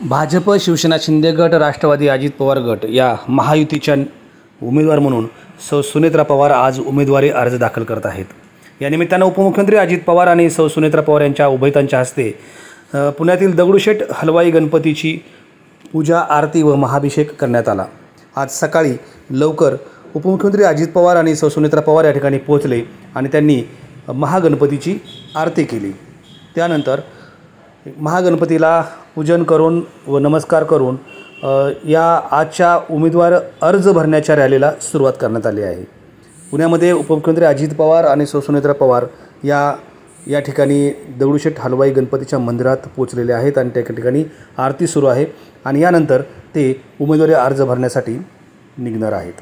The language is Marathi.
भाजप, शिवसेना, शिंदे गट, राष्ट्रवादी, अजित पवार गट या महायुतीच्या उमेदवार म्हणून सुनेत्रा पवार आज उमेदवारी अर्ज दाखल करत आहेत। या निमित्तानं उपमुख्यमंत्री अजित पवार आणि सुनेत्रा पवार यांच्या उभयतांच्या हस्ते पुण्यातील दगडूशेठ हलवाई गणपतीची पूजा, आरती व महाअभिषेक करण्यात आला। आज सकाळी लवकर उपमुख्यमंत्री अजित पवार आणि सुनेत्रा पवार या ठिकाणी पोहोचले आणि त्यांनी महागणपतीची आरती केली। त्यानंतर महागणपतीला पूजन करून व नमस्कार करून या आजच्या उमेदवार अर्ज भरण्याच्या रॅलीला सुरुवात करण्यात आली आहे। पुण्यामध्ये उपमुख्यमंत्री अजित पवार आणि सुनेत्रा पवार या ठिकाणी दगडूशेठ हलवाई गणपतीच्या मंदिरात पोहोचलेले आहेत आणि त्या ठिकाणी आरती सुरू आहे आणि यानंतर ते उमेदवारी अर्ज भरण्यासाठी निघणार आहेत।